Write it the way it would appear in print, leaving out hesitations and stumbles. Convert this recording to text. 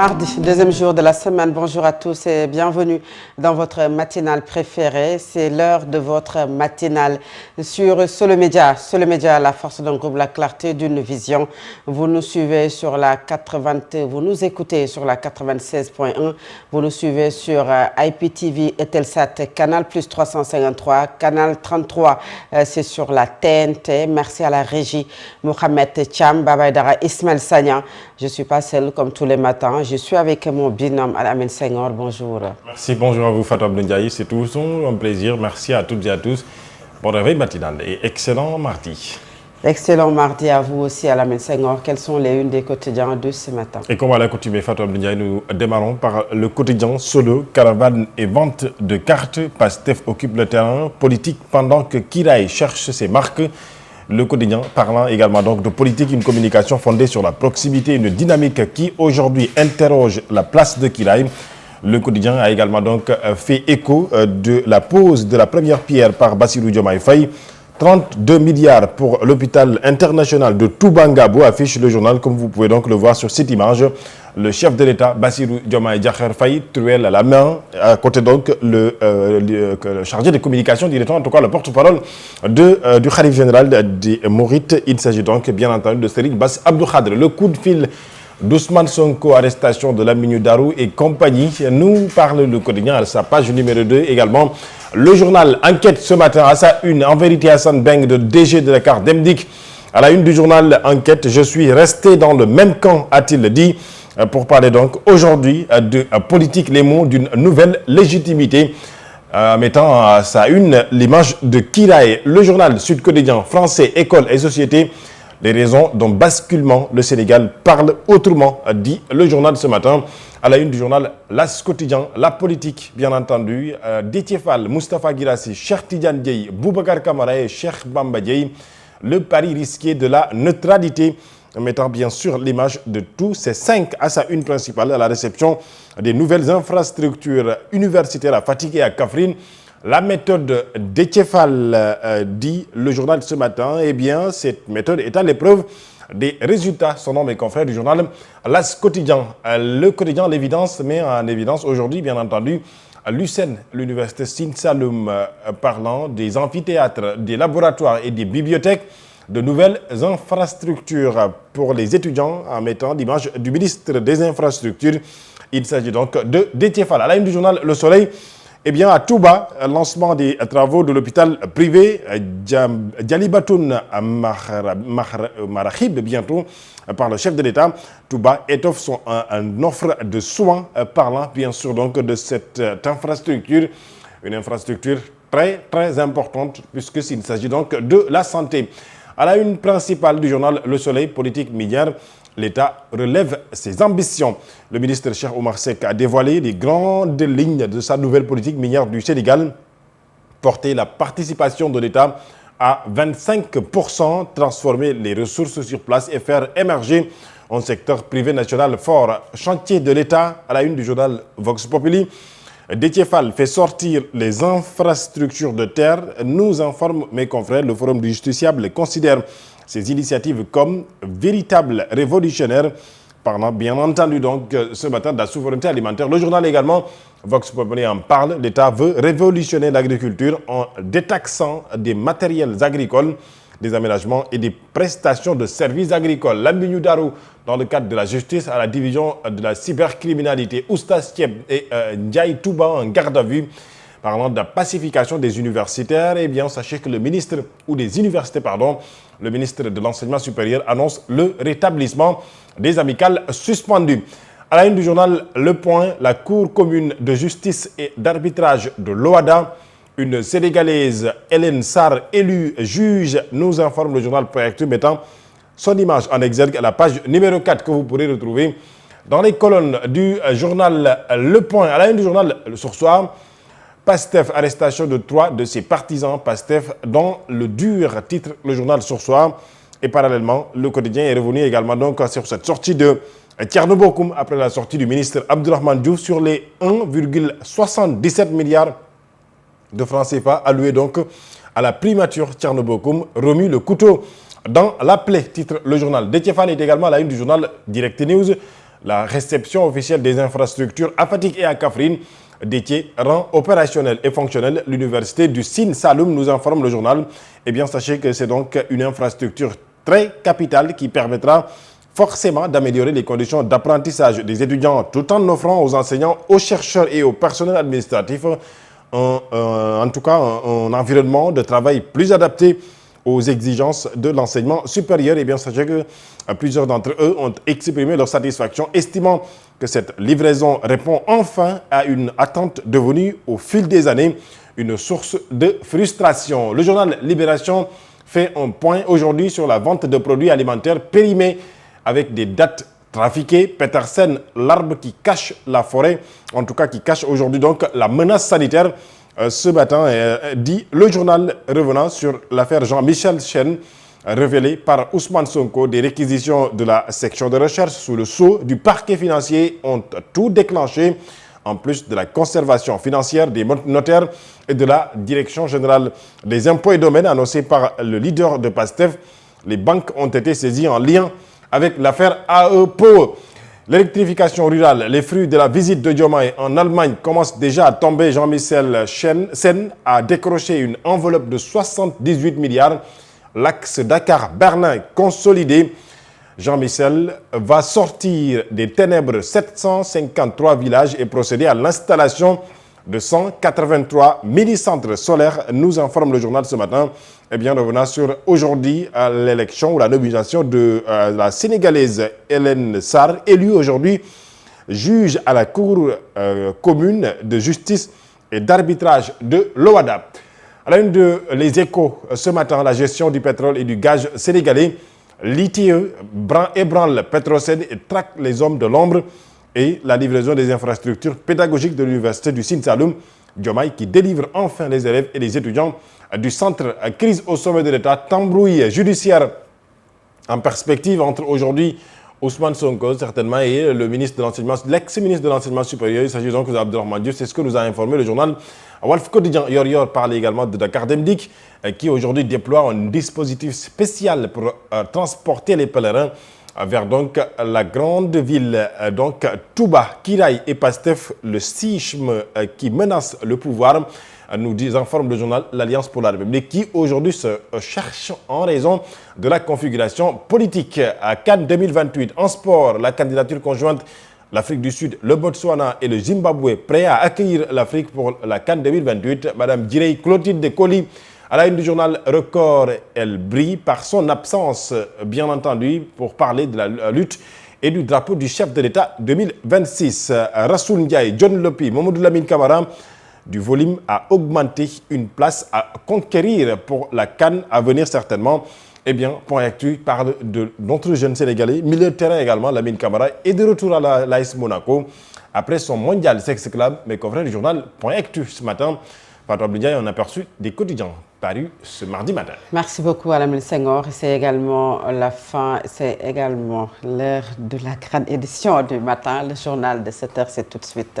Mardi, deuxième jour de la semaine. Bonjour à tous et bienvenue dans votre matinale préférée. C'est l'heure de votre matinale sur Solo Média. Solo Média, la force d'un groupe, la clarté d'une vision. Vous nous suivez sur la 80, vous nous écoutez sur la 96.1. Vous nous suivez sur IPTV, Eutelsat, Canal Plus 353, Canal 33. C'est sur la TNT. Merci à la régie Mohamed Cham, Babaydara, Ismaël Sagna. Je ne suis pas seule comme tous les matins. Je suis avec mon binôme Al-Amin Senghor. Bonjour. Merci, bonjour à vous Fatou Abdoulaye. C'est toujours un plaisir. Merci à toutes et à tous. Bon réveil matinal et excellent mardi. Excellent mardi à vous aussi Al-Amin Senghor. Quelles sont les unes des quotidiens de ce matin? Et comme à l'accoutumée Fatou Abdoulaye, nous démarrons par le quotidien Solo, caravane et vente de cartes. Pastef occupe le terrain politique pendant que Kiraï cherche ses marques. Le quotidien parlant également donc de politique, une communication fondée sur la proximité, une dynamique qui aujourd'hui interroge la place de Kiraï. Le quotidien a également donc fait écho de la pose de la première pierre par Bassirou Diomaye Faye. 32 milliards pour l'hôpital international de Toubangabo, affiche le journal, comme vous pouvez donc le voir sur cette image. Le chef de l'État, Bassirou Diomaye Diakhar Faye, truelle à la main, à côté donc le chargé de communication, directement en tout cas le porte-parole du Khalif général des Mourites. Il s'agit donc bien entendu de Serigne Bass Abdou Khadre. Le coup de fil d'Ousmane Sonko, arrestation de Lamine Darou et compagnie, nous parle le quotidien à sa page numéro 2 également. Le journal Enquête ce matin à sa une, en vérité Hassan Beng de DG de la carte d'Emdik. À la une du journal Enquête, je suis resté dans le même camp, a-t-il dit, pour parler donc aujourd'hui de politique, les mots d'une nouvelle légitimité, mettant à sa une l'image de Kiraï. Le journal Sud Quotidien, français, école et société, les raisons d'un basculement, le Sénégal parle autrement, dit le journal ce matin. À la une du journal L'As Quotidien, la politique, bien entendu, Déthié Fall, Moustapha Guirassy, Cheikh Tidiane Dièye, Boubacar Camara et Cheikh Bamba Dièye, le pari risqué de la neutralité, mettant bien sûr l'image de tous ces 5 à sa une principale à la réception des nouvelles infrastructures universitaires à Fatick et à Kaffrine. La méthode Déthié Fall, dit le journal ce matin, eh bien, cette méthode est à l'épreuve des résultats, selon mes confrères du journal L'As Quotidien. Le quotidien l'évidence met en évidence aujourd'hui, bien entendu, l'USSEN, l'université Sine Saloum, parlant des amphithéâtres, des laboratoires et des bibliothèques, de nouvelles infrastructures pour les étudiants, en mettant l'image du ministre des Infrastructures. Il s'agit donc de Déthié Fall. À la une du journal Le Soleil, eh bien, à Touba, lancement des travaux de l'hôpital privé Dialibatoun Marahib, bientôt, par le chef de l'État. Touba étoffe son offre de soins, parlant bien sûr donc de cette infrastructure, une infrastructure très très importante, puisqu'il s'agit donc de la santé. À la une principale du journal Le Soleil, politique minière, l'État relève ses ambitions. Le ministre Cheikh Oumar Seck a dévoilé les grandes lignes de sa nouvelle politique minière du Sénégal. Porter la participation de l'État à 25%, transformer les ressources sur place et faire émerger un secteur privé national fort. Chantier de l'État, à la une du journal Vox Populi. Déthié Fall fait sortir les infrastructures de terre. Nous informe mes confrères, le Forum du Justiciable considère ces initiatives comme véritables révolutionnaires, parlant bien entendu donc ce matin de la souveraineté alimentaire. Le journal également, Vox Populi en parle, l'État veut révolutionner l'agriculture en détaxant des matériels agricoles, des aménagements et des prestations de services agricoles. Lamine Darou, dans le cadre de la justice à la division de la cybercriminalité, Oustas Thieb et Ndiaye Touba en garde à vue. Parlant de la pacification des universitaires, eh bien, sachez que le ministre, ou des universités, pardon, le ministre de l'Enseignement supérieur annonce le rétablissement des amicales suspendues. À la une du journal Le Point, la Cour commune de justice et d'arbitrage de l'OHADA, une Sénégalaise, Hélène Sarr, élue juge, nous informe le journal Proactu, mettant son image en exergue à la page numéro 4 que vous pourrez retrouver dans les colonnes du journal Le Point. À la une du journal Le Soir, Pastef, arrestation de 3 de ses partisans Pastef dans le dur, titre le journal Soir. Et parallèlement, le quotidien est revenu également donc sur cette sortie de Thierno Bocoum après la sortie du ministre Abdourahmane Diouf sur les 1,77 milliards de francs CFA alloués donc à la primature. Thierno Bocoum remue le couteau dans la plaie, titre le journal. Déthié Fall est également à la une du journal Direct News. la réception officielle des infrastructures à Fatick et à Kaffrine. Déthié rend opérationnel et fonctionnel l'université du Sine Saloum, nous informe le journal. Eh bien, sachez que c'est donc une infrastructure très capitale qui permettra forcément d'améliorer les conditions d'apprentissage des étudiants tout en offrant aux enseignants, aux chercheurs et au personnel administratif en tout cas un environnement de travail plus adapté aux exigences de l'enseignement supérieur. Et bien, sachez que plusieurs d'entre eux ont exprimé leur satisfaction, estimant que cette livraison répond enfin à une attente devenue au fil des années une source de frustration. Le journal Libération fait un point aujourd'hui sur la vente de produits alimentaires périmés avec des dates trafiquées. Petersen, l'arbre qui cache la forêt, en tout cas qui cache aujourd'hui donc la menace sanitaire. Ce matin, dit le journal revenant sur l'affaire Jean-Michel Chen, révélée par Ousmane Sonko. Des réquisitions de la section de recherche sous le sceau du parquet financier ont tout déclenché, en plus de la conservation financière des notaires et de la direction générale des impôts et domaines annoncée par le leader de PASTEF. Les banques ont été saisies en lien avec l'affaire AEPO. L'électrification rurale, les fruits de la visite de Diomaye en Allemagne commencent déjà à tomber. Jean-Michel Sen a décroché une enveloppe de 78 milliards. L'axe Dakar-Berlin consolidé. Jean-Michel va sortir des ténèbres 753 villages et procéder à l'installation de 183 mini-centres solaires, nous informe le journal ce matin. Eh bien, revenant sur aujourd'hui l'élection ou la nomination de la Sénégalaise Hélène Sarr, élue aujourd'hui juge à la Cour commune de justice et d'arbitrage de l'OHADA. À la une de Les Échos, ce matin, la gestion du pétrole et du gaz sénégalais, l'ITIE ébranle Petrosen et traque les hommes de l'ombre, et la livraison des infrastructures pédagogiques de l'université du Sine Saloum. Diomaye qui délivre enfin les élèves et les étudiants du centre crise au sommet de l'État. Tambouille judiciaire en perspective entre aujourd'hui Ousmane Sonko certainement et le ministre de l'enseignement, l'ex-ministre de l'enseignement supérieur. Il s'agit donc d'Abdourahmane Diouf. C'est ce que nous a informé le journal Walf Quotidien. Yor parle également de Dakar Dem Dikk qui aujourd'hui déploie un dispositif spécial pour transporter les pèlerins vers donc la grande ville donc Touba. Kiraay et Pastef, le schisme qui menace le pouvoir, nous informe le journal L'Alliance pour la République qui aujourd'hui se cherche en raison de la configuration politique. À Cannes 2028, en sport, la candidature conjointe, l'Afrique du Sud, le Botswana et le Zimbabwe prêts à accueillir l'Afrique pour la Cannes 2028. Madame Djirey Clotilde Coly, à la une du journal Record, elle brille par son absence, bien entendu, pour parler de la lutte et du drapeau du chef de l'État 2026. Rassoul Ndiaye, John Lopi, Mamadou Lamine Camara, du volume à augmenter, une place à conquérir pour la CAN à venir certainement. Eh bien, Point Actu parle de notre jeune Sénégalais, milieu de terrain également, Lamine Camara, est de retour à l'AS Monaco après son mondial Sex Club. Mes confrères du journal Point Actu ce matin, Fatou Abdoudia, on a aperçu des quotidiens parus ce mardi matin. Merci beaucoup Alamine Senghor. C'est également la fin, c'est également l'heure de la grande édition du matin. Le journal de 7h, c'est tout de suite.